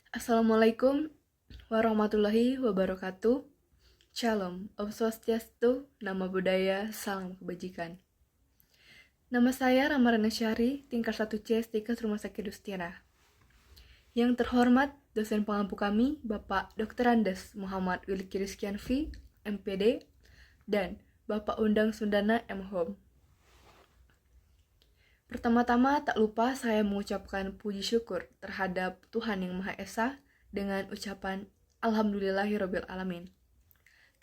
Assalamualaikum warahmatullahi wabarakatuh. Shalom, Om Swastiastu, Nama Budaya, Salam Kebajikan. Nama saya Ramarana Syari, tingkat 1C Stikes Rumah Sakit Dustira. Yang terhormat, dosen pengampu kami, Bapak Dr. Andes Muhammad Wilki Rizkianfi, MPD, dan Bapak Undang Sundana M.Hom. Pertama-tama tak lupa saya mengucapkan puji syukur terhadap Tuhan Yang Maha Esa dengan ucapan Alhamdulillahirabbil alamin.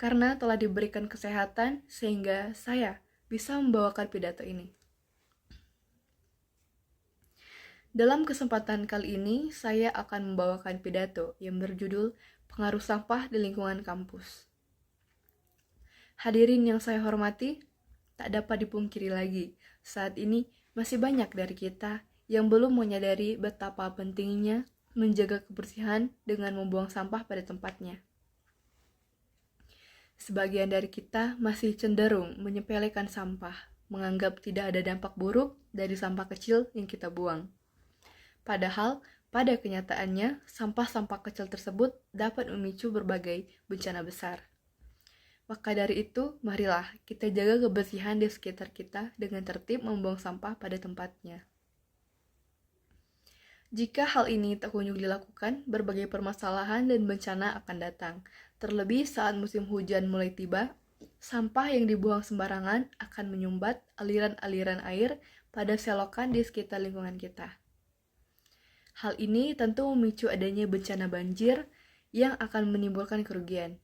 Karena telah diberikan kesehatan sehingga saya bisa membawakan pidato ini. Dalam kesempatan kali ini, saya akan membawakan pidato yang berjudul Pengaruh Sampah di Lingkungan Kampus. Hadirin yang saya hormati, tak dapat dipungkiri lagi, saat ini masih banyak dari kita yang belum menyadari betapa pentingnya menjaga kebersihan dengan membuang sampah pada tempatnya. Sebagian dari kita masih cenderung menyepelekan sampah, menganggap tidak ada dampak buruk dari sampah kecil yang kita buang. Padahal, pada kenyataannya, sampah-sampah kecil tersebut dapat memicu berbagai bencana besar. Maka dari itu, marilah kita jaga kebersihan di sekitar kita dengan tertib membuang sampah pada tempatnya. Jika hal ini tak kunjung dilakukan, berbagai permasalahan dan bencana akan datang. Terlebih saat musim hujan mulai tiba, sampah yang dibuang sembarangan akan menyumbat aliran-aliran air pada selokan di sekitar lingkungan kita. Hal ini tentu memicu adanya bencana banjir yang akan menimbulkan kerugian.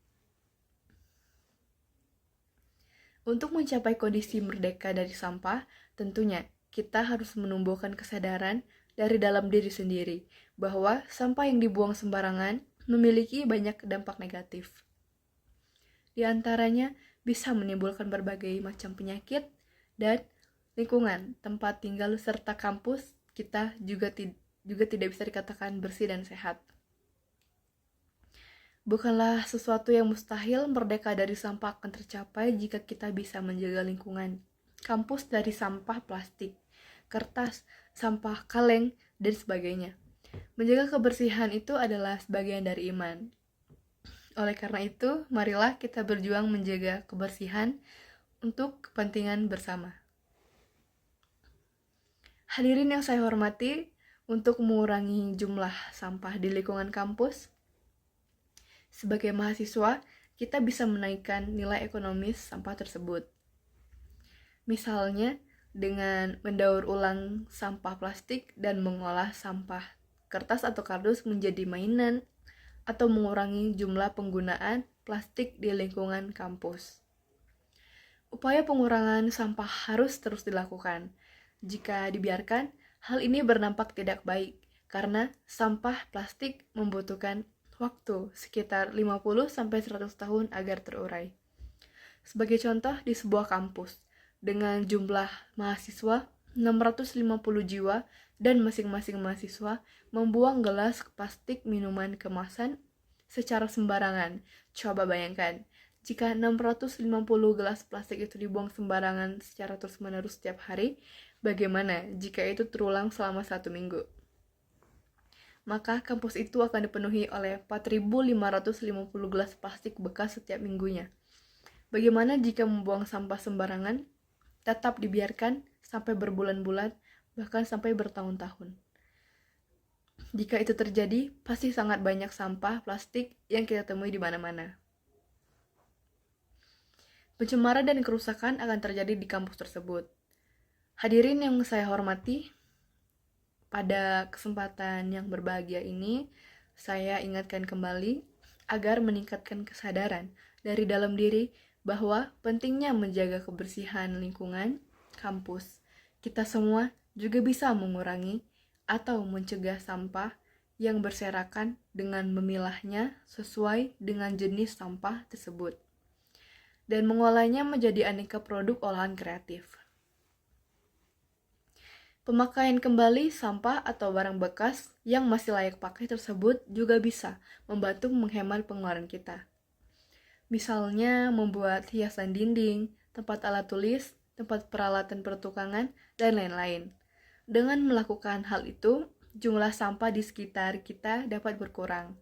Untuk mencapai kondisi merdeka dari sampah, tentunya kita harus menumbuhkan kesadaran dari dalam diri sendiri bahwa sampah yang dibuang sembarangan memiliki banyak dampak negatif. Di antaranya bisa menimbulkan berbagai macam penyakit dan lingkungan tempat tinggal serta kampus kita juga tidak bisa dikatakan bersih dan sehat. Bukanlah sesuatu yang mustahil merdeka dari sampah akan tercapai jika kita bisa menjaga lingkungan kampus dari sampah plastik, kertas, sampah kaleng, dan sebagainya. Menjaga kebersihan itu adalah sebagian dari iman. Oleh karena itu, marilah kita berjuang menjaga kebersihan untuk kepentingan bersama. Hadirin yang saya hormati, untuk mengurangi jumlah sampah di lingkungan kampus, sebagai mahasiswa, kita bisa menaikkan nilai ekonomis sampah tersebut. Misalnya, dengan mendaur ulang sampah plastik dan mengolah sampah kertas atau kardus menjadi mainan, atau mengurangi jumlah penggunaan plastik di lingkungan kampus. Upaya pengurangan sampah harus terus dilakukan. Jika dibiarkan, hal ini berdampak tidak baik, karena sampah plastik membutuhkan waktu sekitar 50-100 tahun agar terurai. Sebagai contoh, di sebuah kampus dengan jumlah mahasiswa 650 jiwa dan masing-masing mahasiswa membuang gelas plastik minuman kemasan secara sembarangan. Coba bayangkan, jika 650 gelas plastik itu dibuang sembarangan secara terus-menerus setiap hari, bagaimana jika itu terulang selama 1 minggu? Maka kampus itu akan dipenuhi oleh 4.550 gelas plastik bekas setiap minggunya. Bagaimana jika membuang sampah sembarangan? Tetap dibiarkan sampai berbulan-bulan, bahkan sampai bertahun-tahun. Jika itu terjadi, pasti sangat banyak sampah plastik yang kita temui di mana-mana. Pencemaran dan kerusakan akan terjadi di kampus tersebut. Hadirin yang saya hormati, pada kesempatan yang berbahagia ini, saya ingatkan kembali agar meningkatkan kesadaran dari dalam diri bahwa pentingnya menjaga kebersihan lingkungan kampus. Kita semua juga bisa mengurangi atau mencegah sampah yang berserakan dengan memilahnya sesuai dengan jenis sampah tersebut dan mengolahnya menjadi aneka produk olahan kreatif. Pemakaian kembali sampah atau barang bekas yang masih layak pakai tersebut juga bisa membantu menghemat pengeluaran kita. Misalnya membuat hiasan dinding, tempat alat tulis, tempat peralatan pertukangan, dan lain-lain. Dengan melakukan hal itu, jumlah sampah di sekitar kita dapat berkurang.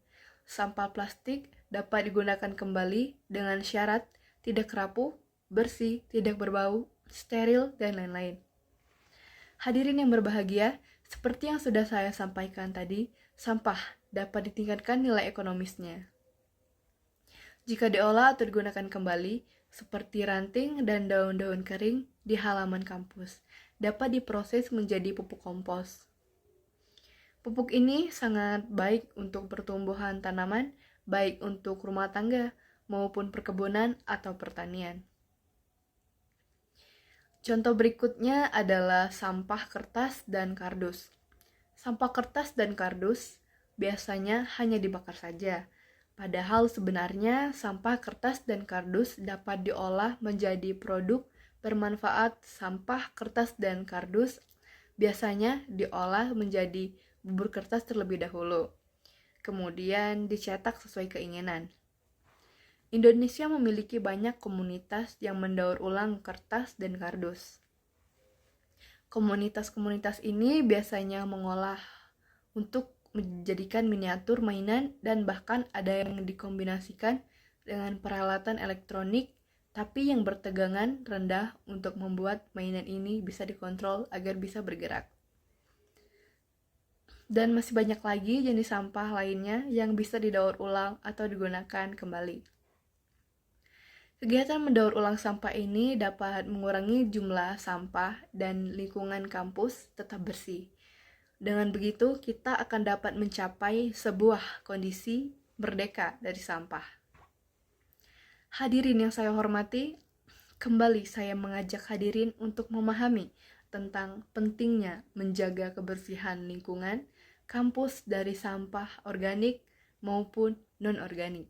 Sampah plastik dapat digunakan kembali dengan syarat tidak rapuh, bersih, tidak berbau, steril, dan lain-lain. Hadirin yang berbahagia, seperti yang sudah saya sampaikan tadi, sampah dapat ditingkatkan nilai ekonomisnya. Jika diolah atau digunakan kembali, seperti ranting dan daun-daun kering di halaman kampus, dapat diproses menjadi pupuk kompos. Pupuk ini sangat baik untuk pertumbuhan tanaman, baik untuk rumah tangga maupun perkebunan atau pertanian. Contoh berikutnya adalah sampah kertas dan kardus. Sampah kertas dan kardus biasanya hanya dibakar saja. Padahal sebenarnya sampah kertas dan kardus dapat diolah menjadi produk bermanfaat. Sampah kertas dan kardus biasanya diolah menjadi bubur kertas terlebih dahulu, kemudian dicetak sesuai keinginan. Indonesia memiliki banyak komunitas yang mendaur ulang kertas dan kardus. Komunitas-komunitas ini biasanya mengolah untuk menjadikan miniatur mainan dan bahkan ada yang dikombinasikan dengan peralatan elektronik tapi yang bertegangan rendah untuk membuat mainan ini bisa dikontrol agar bisa bergerak. Dan masih banyak lagi jenis sampah lainnya yang bisa didaur ulang atau digunakan kembali. Kegiatan mendaur ulang sampah ini dapat mengurangi jumlah sampah dan lingkungan kampus tetap bersih. Dengan begitu, kita akan dapat mencapai sebuah kondisi merdeka dari sampah. Hadirin yang saya hormati, kembali saya mengajak hadirin untuk memahami tentang pentingnya menjaga kebersihan lingkungan kampus dari sampah organik maupun non-organik.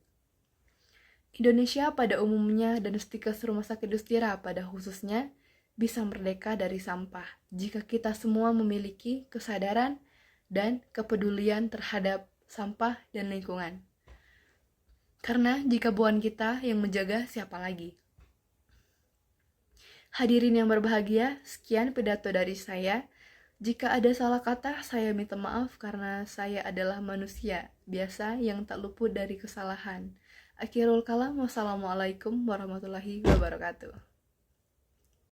Indonesia pada umumnya dan Stikes Rumah Sakit Dustira pada khususnya bisa merdeka dari sampah jika kita semua memiliki kesadaran dan kepedulian terhadap sampah dan lingkungan. Karena jika bukan kita yang menjaga, siapa lagi? Hadirin yang berbahagia, sekian pidato dari saya. Jika ada salah kata, saya minta maaf karena saya adalah manusia biasa yang tak luput dari kesalahan. Akhirul kalam, wassalamualaikum warahmatullahi wabarakatuh.